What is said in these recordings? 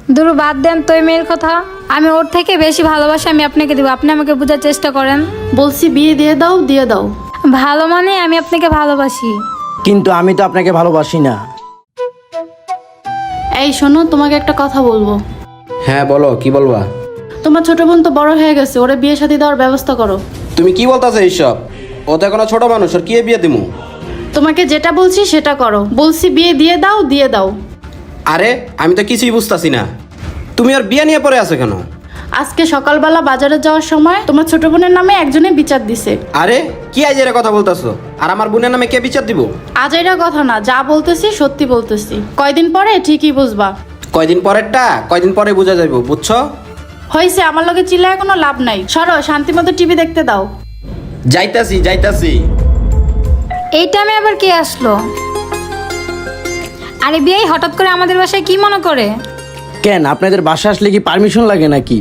দুরু বাদ দেন তো এই মেয়ের কথা। আমি ওর থেকে বেশি ভালোবাসি আমি আপনাকে দিব, আপনি আমাকে বোঝার চেষ্টা করেন। বলছি বিয়ে দিয়ে দাও, দিয়ে দাও। ভালো মানে আমি আপনাকে ভালোবাসি। কিন্তু আমি তো আপনাকে ভালোবাসি না। এই শোনো, তোমাকে একটা কথা বলবো। হ্যাঁ বলো, কি বলবা? তোমার ছোট বোন তো বড় হয়ে গেছে, ওরে বিয়ে শাদী দেওয়ার ব্যবস্থা করো। তুমি কি বলতেছো এইসব? ও তো এখনো ছোট মানুষ, ওর কি বিয়ে দিমু? তোমাকে যেটা বলছি সেটা করো। বলছি বিয়ে দিয়ে দাও, দিয়ে দাও। আরে আমি তো কিছুই বুঝতাছি না, তুমি ওর বিয়ে নিয়ে পড়ে আছো কেন? আজকে সকালবেলা বাজারে যাওয়ার সময় তোমার ছোট বোনের নামে একজনে বিচার দিছে। আরে কি আইজের কথা বলতেছো? আর আমার বোনের নামে কে বিচার দিব? আজাইরা কথা না, যা বলতেছি সত্যি বলতেছি। কয়দিন পরে ঠিকই বুঝবা। কয়দিন পরেরটা কয়দিন পরে বোঝা যাইব, বুঝছো? হয়েছে, আমার লগে চিল্লায় কোনো লাভ নাই। সরো, শান্তি মতো টিভি দেখতে দাও। যাইতাছি যাইতাছি। এই টাইমে আবার কে আসলো? আরে বিয়ে হঠাৎ করে আমাদের বাসায় কি মনে করে? কেন আপনাদের বাসা আসলে কি পারমিশন লাগে নাকি?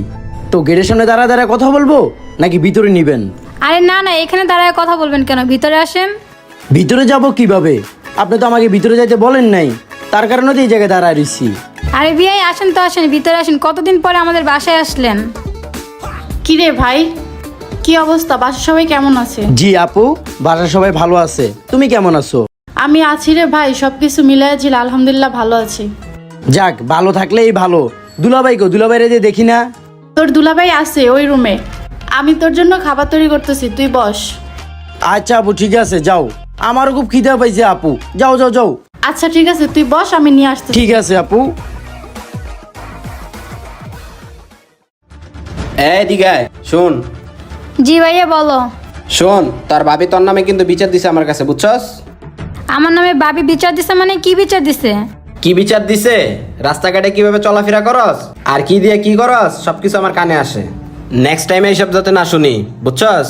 তো গেটের সামনে দাঁড়া দাঁড়া কথা বলবো নাকি ভিতরে নিবেন? আরে না না, এখানে দাঁড়ায় কথা বলবেন কেন? ভিতরে আসেন। ভিতরে যাব কিভাবে? আপনি তো আমাকে ভিতরে যাইতে বলেন নাই, তার কারণে তো এই জায়গায় দাঁড়ায় রইছি। আরে বিয়ে আসেন তো, আসেন ভিতরে আসেন। কতদিন পরে আমাদের বাসায় আসলেন? কিরে ভাই, কি অবস্থা? বাসার সবাই কেমন আছে? জি আপু, বাসার সবাই ভালো আছে। তুমি কেমন আছো? আমি আছি রে ভাই, সবকিছু মিলাইছিল, আলহামদুলিল্লাহ ভালো আছি। যাক, ভালো থাকলেই ভালো। দুলাভাই গো, দুলাভাইরে যে দেখি না। তোর দুলাভাই আছে ওই রুমে। আমি তোর জন্য খাবার তৈরি করতেছি, তুই বস। আচ্ছা আপু ঠিক আছে, যাও। আমারও খুব খিদা পাইছে আপু, যাও যাও যাও। আচ্ছা ঠিক আছে, তুই বস, আমি নিয়ে আসতেছি। ঠিক আছে আপু। এই দিগায় শোন। জি ভাইয়া বলো। শোন, তার ভাবি তোর নামে কিন্তু বিচার দিছে আমার কাছে, বুঝছস? আমার নামে ভাবি বিচার দিছে মানে? কি বিচার দিছে? কি বিচার দিছে? রাস্তাঘাটে কিভাবে চলাফেরা করস আর কি দিয়ে কি করস সবকিছু আমার কানে আসে। নেক্সট টাইম এইসব যাতে না শুনি, বুঝছস?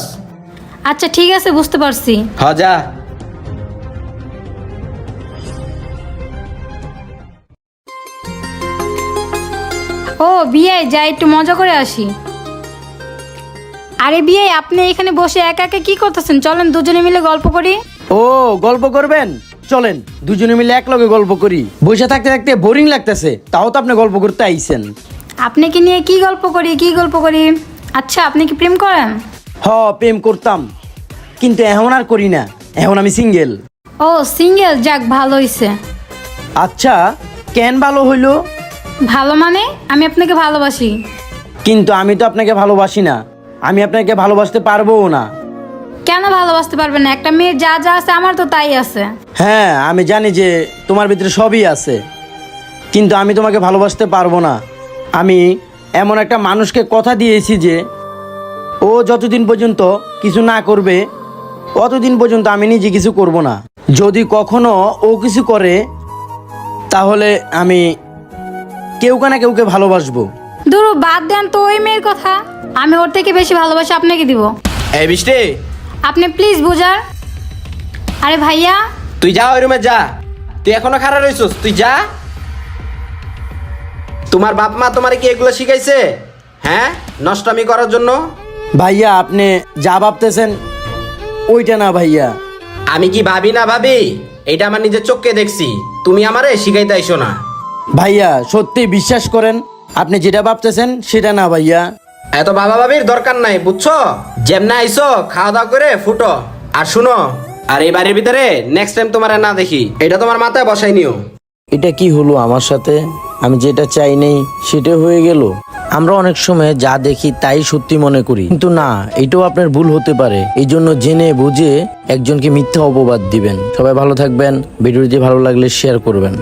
আচ্ছা ঠিক আছে, বুঝতে পারছি। হ যা। ও বিয়ে, যাই একটু মজা করে আসি। আরে বিয়ে, আপনি এখানে বসে একা একা কি করতেছেন? চলেন দুজনে মিলে গল্প করি। ও গল্প করবেন? চলেন দুজনে মিলে একলগে গল্প করি। বসে থাকতে থাকতে বোরিং লাগতেছে, তাও তো আপনি গল্প করতে আইছেন। আপনাকে নিয়ে কি গল্প করি, কি গল্প করি? আচ্ছা আপনি কি প্রেম করেন? হ, প্রেম করতাম, কিন্তু এখন আর করি না, এখন আমি সিঙ্গেল। ও সিঙ্গেল, যাক ভালো হইছে। আচ্ছা, কেন ভালো হইলো? ভালো মানে আমি আপনাকে ভালোবাসি। কিন্তু আমি তো আপনাকে ভালোবাসি না, আমি আপনাকে ভালোবাসতে পারবোও না। কেন ভালোবাসতে পারবেন না? একটা মেয়ের যা যা আছে আমার তো তাই আছে। হ্যাঁ আমি জানি যে তোমার ভিতরে সবই আছে, কিন্তু আমি তোমাকে ভালোবাসতে পারবো না। আমি এমন একটা মানুষকে কথা দিয়েছি যে ও যতদিন পর্যন্ত কিছু না করবে অতদিন পর্যন্ত আমি নিজে কিছু করব না। যদি কখনো ও কিছু করে তাহলে আমি কেউকে না কেউকে ভালোবাসবো। দূর বাদ দেন তো ওই মেয়ের কথা। আমি ওর থেকে বেশি ভালোবাসি আপনাকে দিব। এই বৃষ্টি, আপনি প্লিজ বুঝার। আরে ভাইয়া, তুই যা ওই রুমে যা। তুই এখনো খাড়া রইছস, তুই যা। তোমার বাপ মা তোমারে কি এগুলো শিখাইছে? হ্যাঁ, নষ্টামি করার জন্য? ভাইয়া আপনি যা ভাবতেছেন ওইটা না ভাইয়া। আমি কি ভাবি না ভাবি, এটা আমার নিজের চোখকে দেখছি। তুমি আমারে শিখাইতে আইসো না। ভাইয়া সত্যি বিশ্বাস করেন, আপনি যেটা ভাবতেছেন সেটা না ভাইয়া। এত বাবা ভাবির দরকার নাই, বুঝছো? যেমনে আইসো খাওয়া দাওয়া করে ফুটো। আর শুনো, আর এই বাড়ির ভিতরে নেক্সট টাইম তোমার না দেখি, এটা তোমার মাথায় বসাই নিও। এটা কি হলো আমার সাথে? আমি যেটা চাই নেই সেটা হয়ে গেল। আমরা অনেক সময় যা দেখি তাই সত্যি মনে করি, কিন্তু না, এটাও আপনার ভুল হতে পারে। এই জন্য জেনে বুঝে একজনকে মিথ্যা অপবাদ দিবেন। সবাই ভালো থাকবেন, ভিডিওটি ভালো লাগলে শেয়ার করবেন।